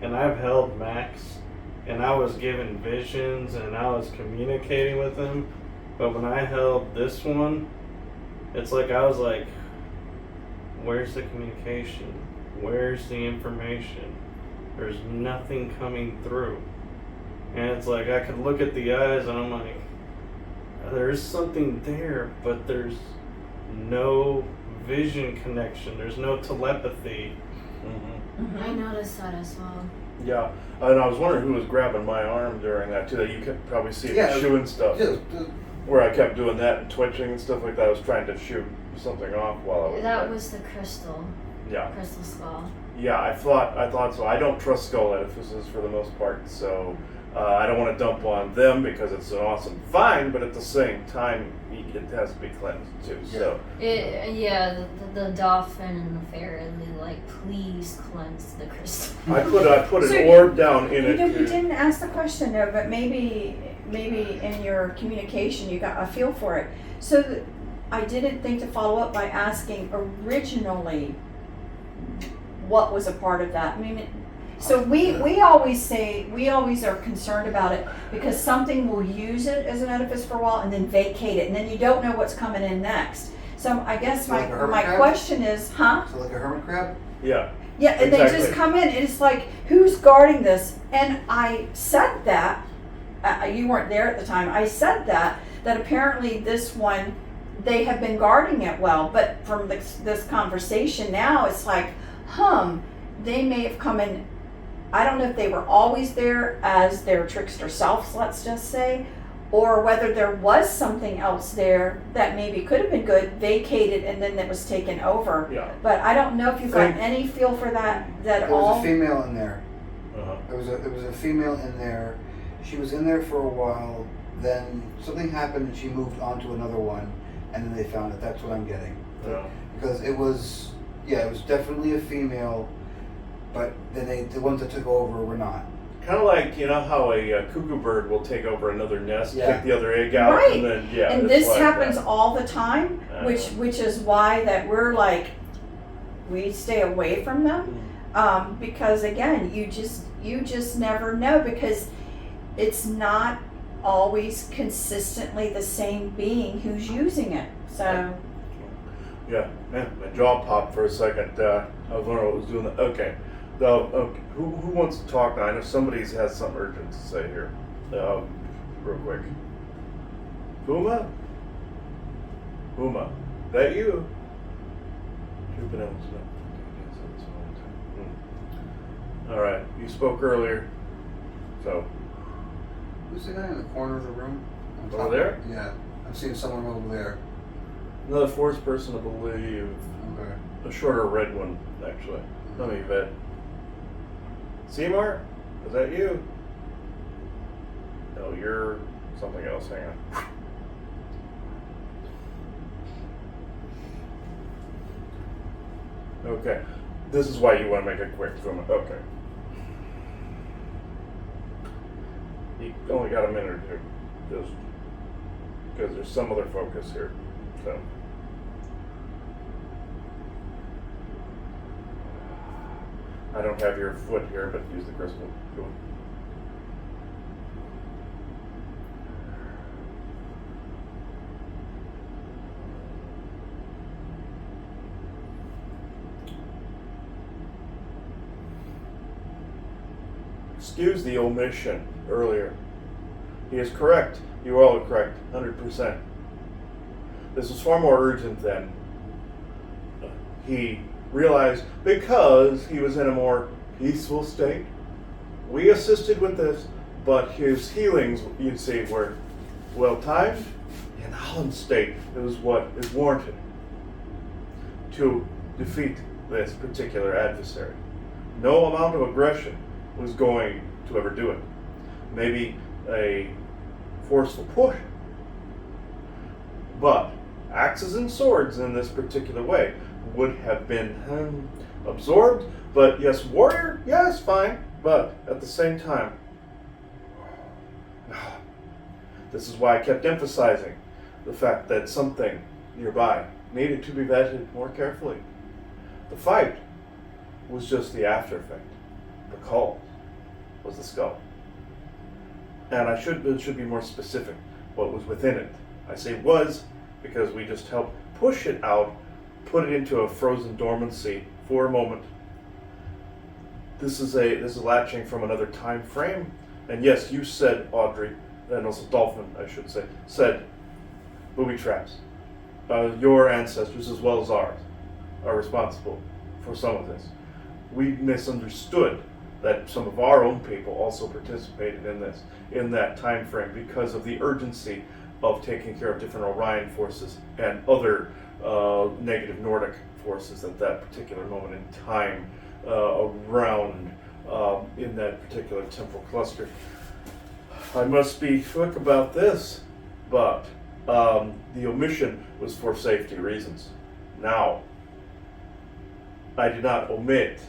And I've held Max, and I was given visions, and I was communicating with him. But when I held this one, it's like I was like, where's the communication? Where's the information? There's nothing coming through. And it's like I could look at the eyes, and I'm like, there's something there, but there's no vision connection. There's no telepathy. Mm-hmm. I noticed that as well. Yeah, and I was wondering who was grabbing my arm during that too. That you could probably see Yeah. me shooing stuff. Yeah, Where I kept doing that and twitching and stuff like that. I was trying to shoot something off while I was. That there. was the crystal skull. Yeah, I thought so. I don't trust skull edifices for the most part, so I don't want to dump on them because it's an awesome find, but at the same time, it has to be cleansed too. So The dolphin and the fairy, like, please cleanse the crystal. I put So an orb down in it. You didn't ask the question though, but maybe in your communication you got a feel for it. So I didn't think to follow up by asking originally what was a part of that. I mean, so we always are concerned about it because something will use it as an edifice for a while and then vacate it, and then you don't know what's coming in next. So I guess Like a hermit my crab? question is, huh? So like a hermit crab? Yeah. Yeah, and they just Exactly. come in, and it's like, who's guarding this? And I said that, you weren't there at the time, I said that apparently this one, they have been guarding it well, but from this conversation now, it's like, they may have come in, I don't know if they were always there as their trickster selves, let's just say, or whether there was something else there that maybe could have been good, vacated, and then that was taken over. Yeah. But I don't know if you've got Think- any feel for that There all. was a female in there. Uh-huh. There was a female in there. She was in there for a while. Then something happened and she moved on to another one, and then they found it. That's what I'm getting. Yeah. Because it was definitely a female, but then the ones that took over were not. Kind of like, you know how a cuckoo bird will take over another nest, Yeah. kick the other egg out, Right. and then, yeah. And it's this like happens that. all the time, which is why that we're like, we stay away from them. Because again, you just never know, because it's not always consistently the same being who's using it. So Yeah, man, my jaw popped for a second. I was wondering what was doing that. Okay. Who wants to talk now? I know somebody has something urgent to say here. Real quick. Uma? That you? Two bananas, no. All right, you spoke earlier, so Who's the guy in the corner of the room? On Over top? there? Yeah, I'm seeing someone over there. another fourth person, I believe, Okay. a shorter red one, actually. Let me vet. Seymour, is that you? No, you're something else. Hang on. Okay, this is why you want to make it quick. Okay. You only got a minute or two, just because there's some other focus here. So. I don't have your foot here, but use the crystal. Go. Excuse the omission earlier. He is correct. You all are correct, 100%. This was far more urgent than he realized, because he was in a more peaceful state. We assisted with this, but his healings, you'd see, were well timed. In Holland's state, it was what is warranted to defeat this particular adversary. No amount of aggression was going to ever do it. Maybe a forceful push, but axes and swords in this particular way would have been absorbed. But yes, warrior, yes, fine, but at the same time, this is why I kept emphasizing the fact that something nearby needed to be vetted more carefully. The fight was just the after effect. The call was the skull. And it should be more specific what was within it. I say was because we just helped push it out, put it into a frozen dormancy for a moment. This is latching from another time frame. And yes, you said, Audrey, and also Dolphin, I should say, said booby traps. Your ancestors, as well as ours, are responsible for some of this. We misunderstood that some of our own people also participated in this, in that time frame, because of the urgency of taking care of different Orion forces and other negative Nordic forces at that particular moment in time around in that particular temporal cluster. I must be quick about this, but the omission was for safety reasons. Now, I did not omit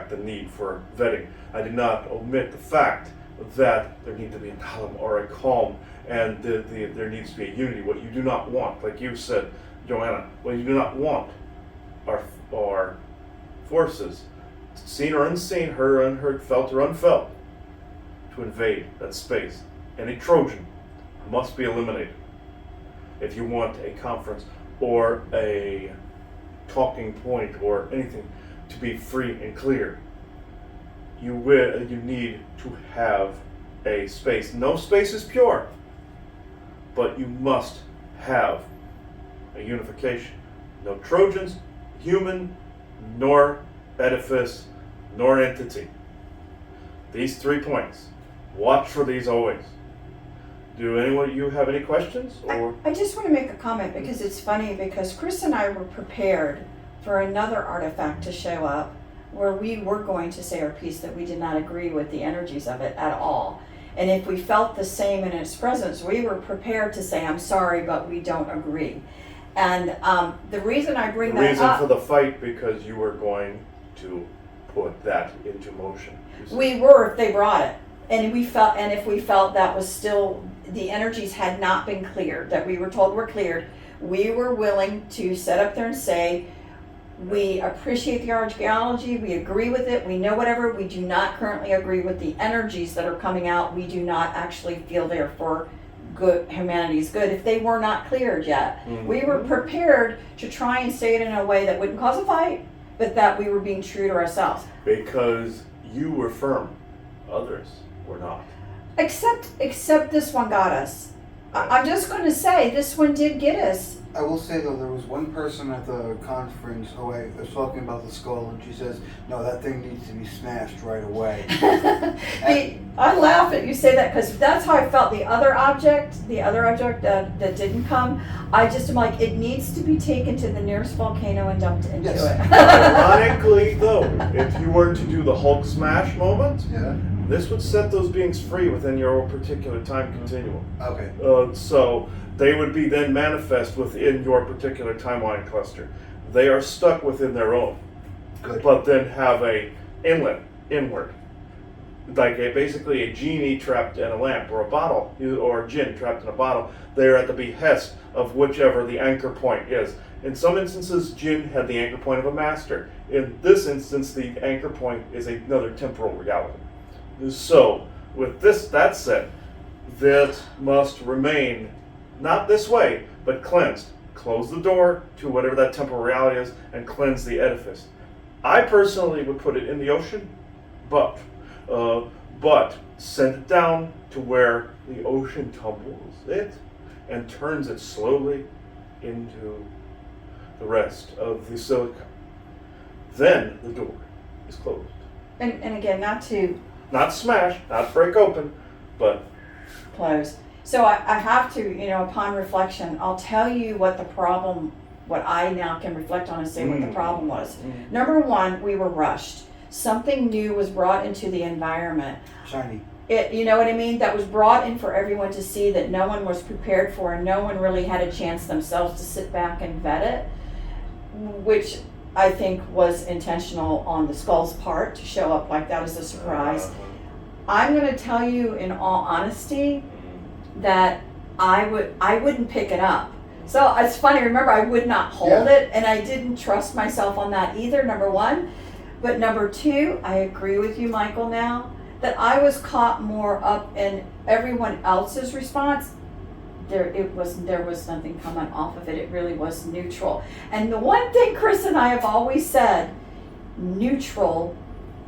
the need for vetting. I did not omit the fact that there needs to be a calm or a calm, and there needs to be a unity. What you do not want, like you said, Joanna, what you do not want are forces, seen or unseen, heard or unheard, felt or unfelt, to invade that space. Any Trojan must be eliminated if you want a conference or a talking point or anything to be free and clear. You need to have a space. No space is pure, but you must have a unification. No Trojans, human, nor edifice, nor entity. These 3 points. Watch for these always. Do anyone you have any questions? Or I just want to make a comment because it's funny because Chris and I were prepared for another artifact to show up where we were going to say our piece that we did not agree with the energies of it at all. And if we felt the same in its presence, we were prepared to say, I'm sorry, but we don't agree. And the reason I bring the that reason up, for the fight because you were going to put that into motion. You said. we were if they brought it. And we felt, and if we felt that was still, the energies had not been cleared, that we were told were cleared, we were willing to sit up there and say, we appreciate the archaeology, we agree with it, we know whatever, we do not currently agree with the energies that are coming out, we do not actually feel they're for good, humanity's good, if they were not cleared yet. We were prepared to try and say it in a way that wouldn't cause a fight, but that we were being true to ourselves. Because you were firm, others were not. Except this one got us. I'm just going to say, this one did get us. I will say though, there was one person at the conference who I was talking about the skull, and she says, "No, that thing needs to be smashed right away." I laugh at you say that because that's how I felt. The other object that didn't come, I just am like, it needs to be taken to the nearest volcano and dumped into Yes. it. Ironically, though, if you were to do the Hulk smash moment, Yeah. this would set those beings free within your particular time continuum. Okay. So they would be then manifest within your particular timeline cluster. They are stuck within their own, Good. but then have a inlet inward, like basically a genie trapped in a lamp or a bottle, or a djinn trapped in a bottle. They are at the behest of whichever the anchor point is. In some instances, jinn had the anchor point of a master. In this instance, the anchor point is another temporal reality. So, with that said, that must remain not this way, but cleansed. Close the door to whatever that temporal reality is and cleanse the edifice. I personally would put it in the ocean, but send it down to where the ocean tumbles it and turns it slowly into the rest of the silica. Then the door is closed. And again, not to Not smash, not break open, but close. So I have to, upon reflection, I'll tell you what I now can reflect on and say what the problem was. Number one, we were rushed. Something new was brought into the environment. Shiny. You know what I mean? That was brought in for everyone to see that no one was prepared for, and no one really had a chance themselves to sit back and vet it, which I think was intentional on the skull's part to show up like that as a surprise. I'm going to tell you in all honesty that I wouldn't pick it up. So it's funny, remember I would not hold it, and I didn't trust myself on that either, number one. But number two, I agree with you, Michael, now, that I was caught more up in everyone else's response. There was nothing coming off of it. It really was neutral. And the one thing Chris and I have always said, neutral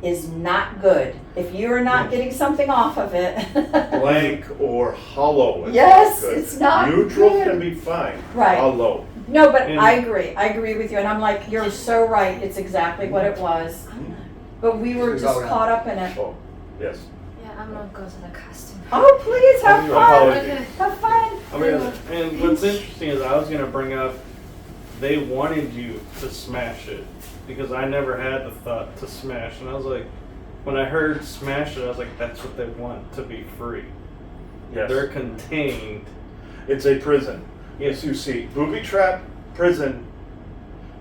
is not good. If you are not getting something off of it. blank or hollow. Is Yes, not good. it's not Neutral good. can be fine. Right. Hollow. No, but And- I agree with you. And I'm like, you're so right. It's exactly what it was. But we were just caught up in it. Oh, yes. Yeah, I'm gonna go to the costume. Oh, please have Your fun. apology. Have fun. I mean, and what's interesting is I was gonna bring up, they wanted you to smash it because I never had the thought to smash, and I was like, when I heard smash it, I was like, that's what they want, to be free. Yes. They're contained. It's a prison. Yes, you see, booby trap, prison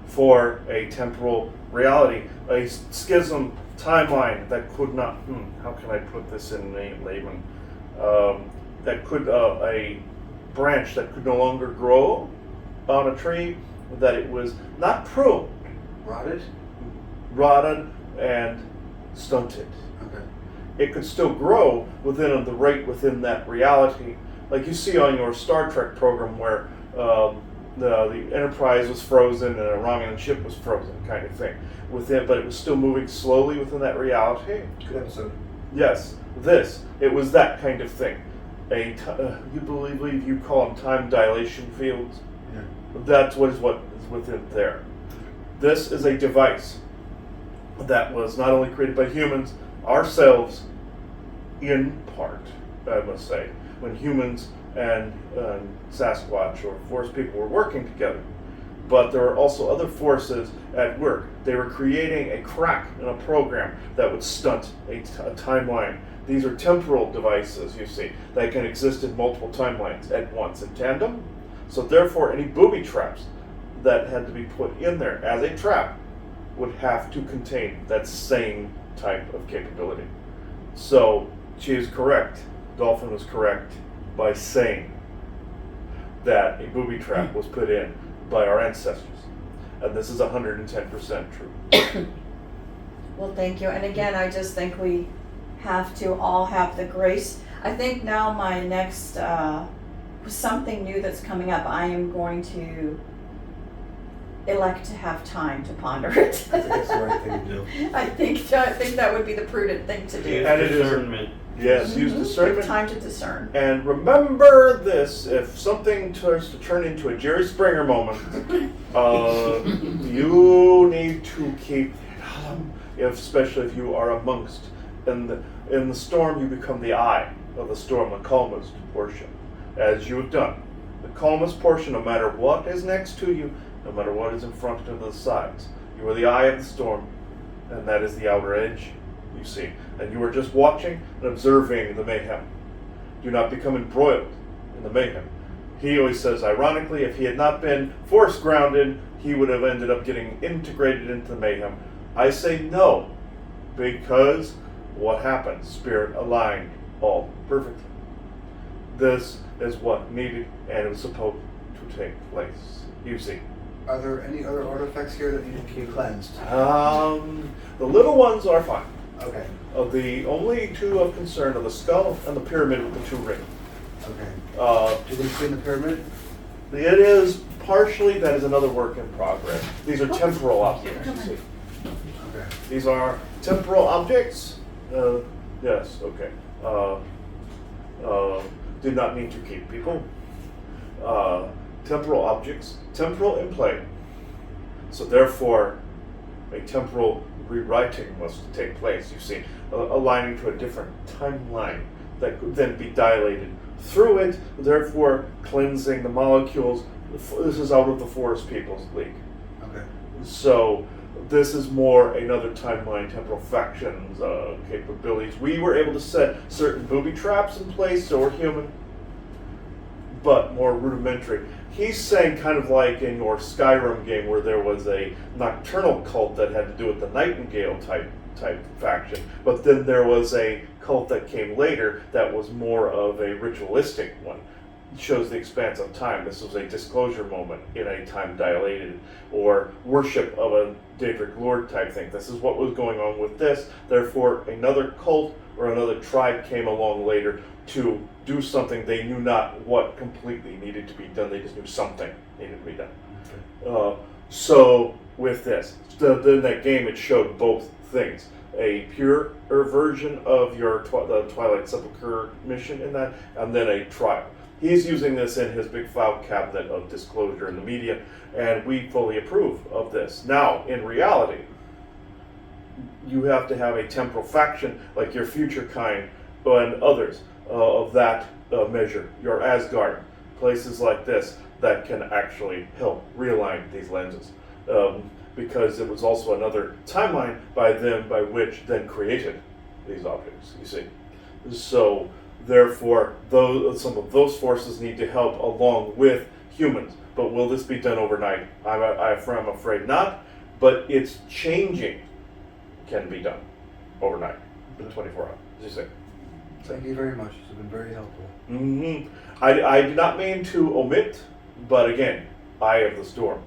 for a temporal reality, a schism timeline that could not. How can I put this in layman? That could a branch that could no longer grow on a tree, that it was not pruned, rotted and stunted. Okay. It could still grow within the rate within that reality, like you see on your Star Trek program where the Enterprise was frozen and a Romulan ship was frozen, kind of thing. But it was still moving slowly within that reality. Good episode. Yes, it was that kind of thing. You believe you call them time dilation fields. Yeah. That's what is within there. This is a device that was not only created by humans, ourselves, in part, I must say, when humans and Sasquatch or forest people were working together. But there were also other forces at work. They were creating a crack in a program that would stunt a timeline. These are temporal devices, you see, that can exist in multiple timelines at once in tandem. So therefore, any booby traps that had to be put in there as a trap would have to contain that same type of capability. So she is correct. Dolphin was correct by saying that a booby trap was put in by our ancestors. And this is 110% true. Well, thank you. And again, I just think we have to all have the grace. I think now my next, something new that's coming up, I am going to elect to have time to ponder it. I think that's the right thing to do. I think that would be the prudent thing to do. And it is- discernment. Yes, use Give discernment. time to discern. And remember this, if something starts to turn into a Jerry Springer moment, you need to keep, especially if you are amongst, in the storm you become the eye of the storm, the calmest portion, as you have done. The calmest portion, no matter what is next to you, no matter what is in front of the sides. You are the eye of the storm, and that is the outer edge, you see. And you are just watching and observing the mayhem. Do not become embroiled in the mayhem. He always says, ironically, if he had not been force grounded, he would have ended up getting integrated into the mayhem. I say no, because what happened? Spirit aligned all perfectly. This is what needed and it was supposed to take place. You see. Are there any other artifacts here that need to be cleansed? The little ones are fine. Okay. The only two of concern are the skull and the pyramid with the two rings. Okay. Do they fit in the pyramid? It is partially, that is another work in progress. These are temporal objects, you see. Okay. These are temporal objects. Yes, okay. Did not mean to keep people. Temporal objects, temporal in play. So therefore, a temporal rewriting must take place, you see, aligning to a different timeline that could then be dilated through it, therefore cleansing the molecules. This is out of the Forest People's League. Okay. So this is more another timeline, temporal factions, capabilities. We were able to set certain booby traps in place, so we're human, but more rudimentary. He's saying kind of like in your Skyrim game where there was a nocturnal cult that had to do with the Nightingale type faction, but then there was a cult that came later that was more of a ritualistic one. It shows the expanse of time. This was a disclosure moment in a time dilated, or worship of a Daedric Lord type thing. This is what was going on with this. Therefore, another cult or another tribe came along later to do something they knew not what completely needed to be done. They just knew something needed to be done. Okay. So with this, in that game, it showed both things: a purer version of your the Twilight Sepulchre mission in that, and then a trial. He's using this in his big file cabinet of disclosure in the media, and we fully approve of this. Now, in reality, you have to have a temporal faction like your future kind and others of that measure, your Asgard, places like this that can actually help realign these lenses. Because it was also another timeline by which then created these objects, you see. So therefore, some of those forces need to help along with humans. But will this be done overnight? I'm afraid not, but it's changing. Can be done overnight, in 24 hours, as you say. Thank you very much. It's been very helpful. Mm-hmm. I do not mean to omit, but again, eye of the storm,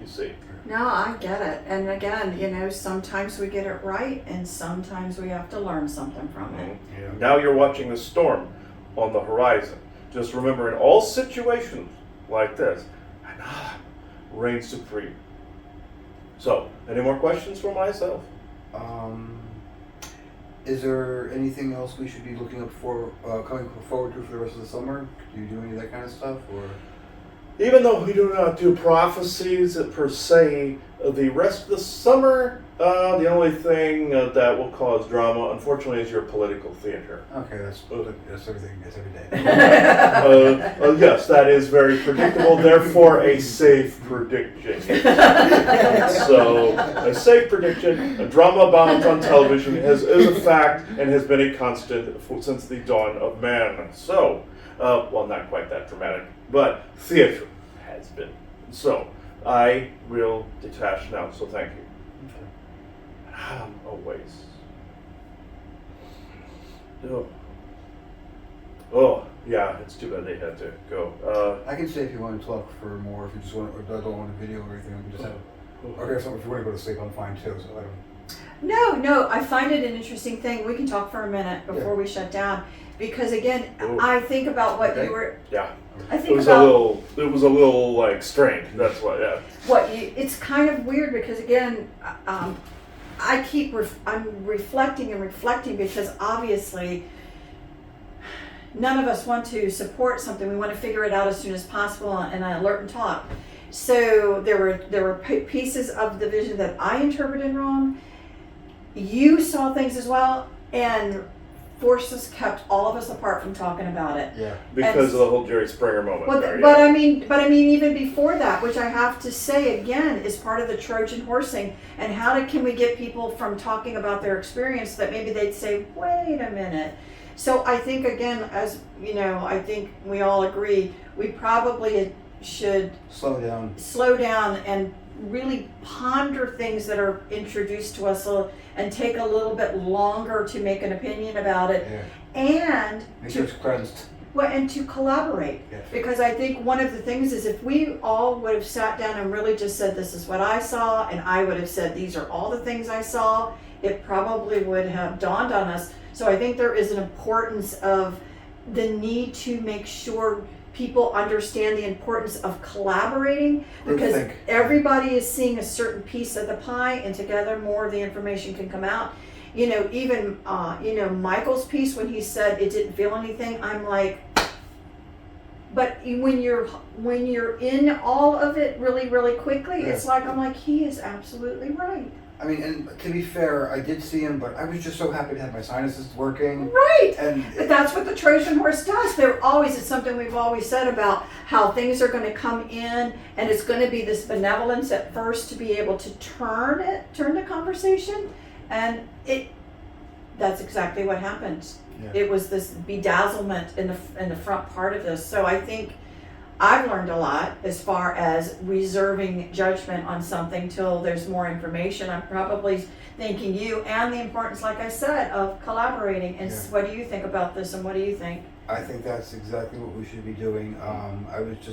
you see. No, I get it. And again, sometimes we get it right and sometimes we have to learn something from it. Yeah. Now you're watching the storm on the horizon. Just remember, in all situations like this, Allah reigns supreme. So, any more questions for myself? Is there anything else we should be looking up for, coming forward to for the rest of the summer? Do you do any of that kind of stuff, or? Even though we do not do prophecies per se, the rest of the summer, The only thing that will cause drama, unfortunately, is your political theater. Okay, that's everything. That's every day. Yes, that is very predictable, therefore a safe prediction. So, a safe prediction, a drama abounds on television is a fact and has been a constant since the dawn of man. So, well, not quite that dramatic, but theater has been. So, I will detach now, so thank you. Always. Oh, yeah, it's too bad they had to go. I can stay if you want to talk for more. If you just want, or don't want a video or anything, we can just have. Okay, so if you want to go to sleep, I'm fine too. So I don't. No, I find it an interesting thing. We can talk for a minute before we shut down, because again, I think about what you were. Yeah. I think It was a little like strained. That's why. Yeah. It's kind of weird because again, I'm reflecting and reflecting because obviously none of us want to support something. We want to figure it out as soon as possible and alert and talk. So there were pieces of the vision that I interpreted wrong. You saw things as well, and forces kept all of us apart from talking about it. Yeah. Because of the whole Jerry Springer moment. Well, there, but I mean, even before that, which I have to say again is part of the Trojan horsing. And can we get people from talking about their experience that maybe they'd say, wait a minute. So I think again, as you know, I think we all agree, we probably should slow down and really ponder things that are introduced to us and take a little bit longer to make an opinion about it. Yeah. And make sure it's cleansed. Well, and to collaborate. Yes. Because I think one of the things is if we all would have sat down and really just said, this is what I saw, and I would have said, these are all the things I saw, it probably would have dawned on us. So I think there is an importance of the need to make sure people understand the importance of collaborating, because everybody is seeing a certain piece of the pie, and together more of the information can come out. You know, even Michael's piece when he said it didn't feel anything, I'm like, but when you're in all of it really, really quickly, it's like I'm like, he is absolutely right. I mean, and to be fair, I did see him, but I was just so happy to have my sinuses working. Right. And that's what the Trojan horse does. It's something we've always said about how things are going to come in, and it's going to be this benevolence at first to be able to turn the conversation, and that's exactly what happened. Yeah. It was this bedazzlement in the front part of this. So I think I've learned a lot as far as reserving judgment on something till there's more information. I'm probably thanking you and the importance, like I said, of collaborating. And what do you think about this, and what do you think? I think that's exactly what we should be doing.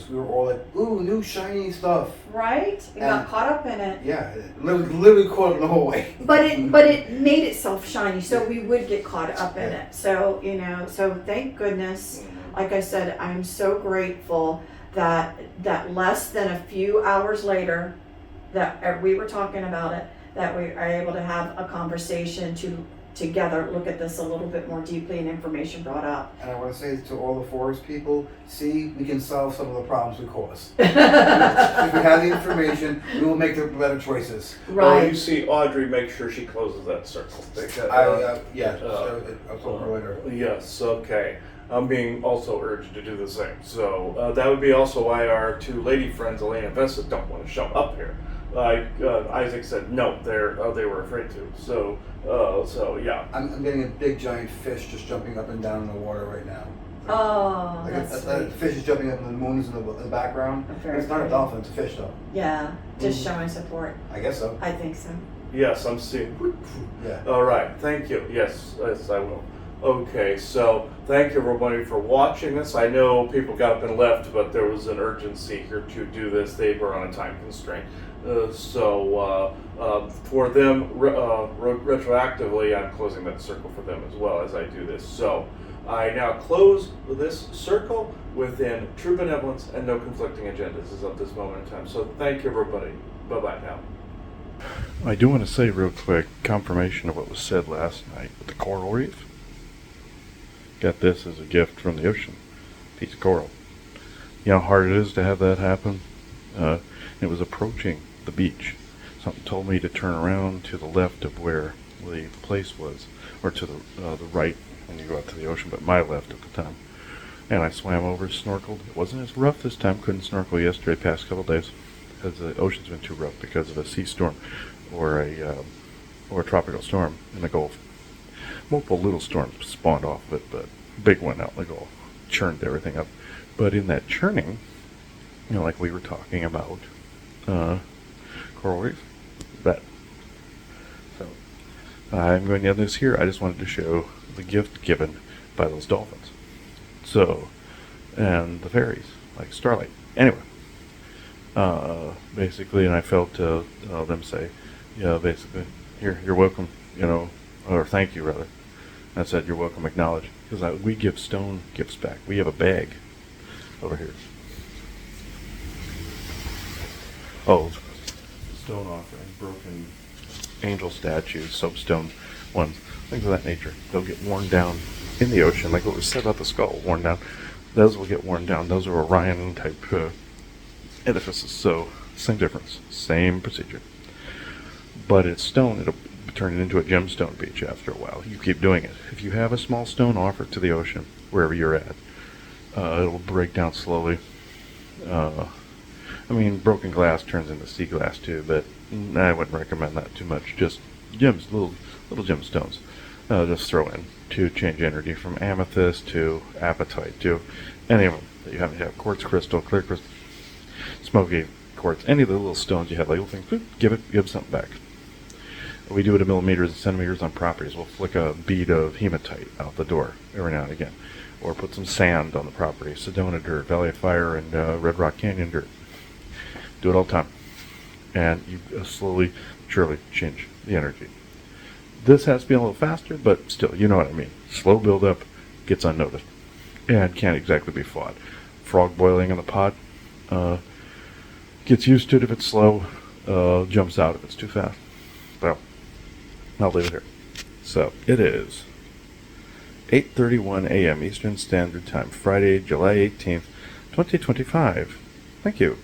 We were all like, ooh, new shiny stuff. Right? We got caught up in it. Yeah, literally caught in the whole way. But it made itself shiny, so we would get caught up in it. So, so thank goodness. Like I said, I'm so grateful that less than a few hours later that we were talking about it, that we are able to have a conversation to together look at this a little bit more deeply and information brought up. And I want to say to all the forest people, see, we can solve some of the problems we cause. If we have the information, we will make the better choices. Right. Well, you see Audrey, make sure she closes that circle. I'll talk her later. Yes, okay. I'm being also urged to do the same. So that would be also why our two lady friends, Elaine and Vesta, don't want to show up here. Like Isaac said, no, they were afraid to. So yeah. I'm getting a big giant fish just jumping up and down in the water right now. Oh, like that's a fish is jumping up, and the moon is in the background. It's not a dolphin; it's a fish, though. Yeah, just showing support. I guess so. I think so. Yes, I'm seeing. Yeah. All right. Thank you. Yes, I will. Okay, so thank you everybody for watching this. I know people got up and left, but there was an urgency here to do this. They were on a time constraint. So for them, retroactively, I'm closing that circle for them as well as I do this. So I now close this circle within true benevolence and no conflicting agendas as of this moment in time. So thank you everybody. Bye-bye now. I do want to say real quick, confirmation of what was said last night with the coral reef. Got this as a gift from the ocean, piece of coral. You know how hard it is to have that happen? It was approaching the beach. something told me to turn around to the left of where the place was, or to the right when you go out to the ocean, but my left at the time. And I swam over, snorkeled. It wasn't as rough this time. Couldn't snorkel yesterday, past couple days, because the ocean's been too rough because of a sea storm or a tropical storm in the Gulf. Multiple little storms spawned off of it, but big one out in the Gulf churned everything up. But in that churning, like we were talking about, coral reef, that. So I'm going to end this here. I just wanted to show the gift given by those dolphins. So, and the fairies, like Starlight. Anyway, basically, and I felt them say, basically, you're welcome, or thank you rather. I said, you're welcome, acknowledge, because we give stone gifts back. We have a bag over here. Oh, stone offering, broken angel statues, soapstone ones, things of that nature. They'll get worn down in the ocean, like what was said about the skull, worn down. Those will get worn down. Those are Orion type edifices, so same difference, same procedure. But it's stone, it'll turn it into a gemstone beach after a while. You keep doing it. If you have a small stone offered to the ocean, wherever you're at, it'll break down slowly. Broken glass turns into sea glass too, but I wouldn't recommend that too much. Just gems, little gemstones. Just throw in to change energy from amethyst to apatite to any of them that you happen to have. Quartz crystal, clear crystal, smoky quartz, any of the little stones you have, like little things, give something back. We do it in millimeters and centimeters on properties. We'll flick a bead of hematite out the door every now and again, or put some sand on the property, Sedona dirt, Valley of Fire, and Red Rock Canyon dirt. Do it all the time, and you slowly, surely change the energy. This has to be a little faster, but still, you know what I mean. Slow build up, gets unnoticed, and can't exactly be fought. Frog boiling in the pot, gets used to it if it's slow, jumps out if it's too fast. Well, I'll leave it here. So, it is 8:31 a.m. Eastern Standard Time, Friday, July 18th, 2025. Thank you.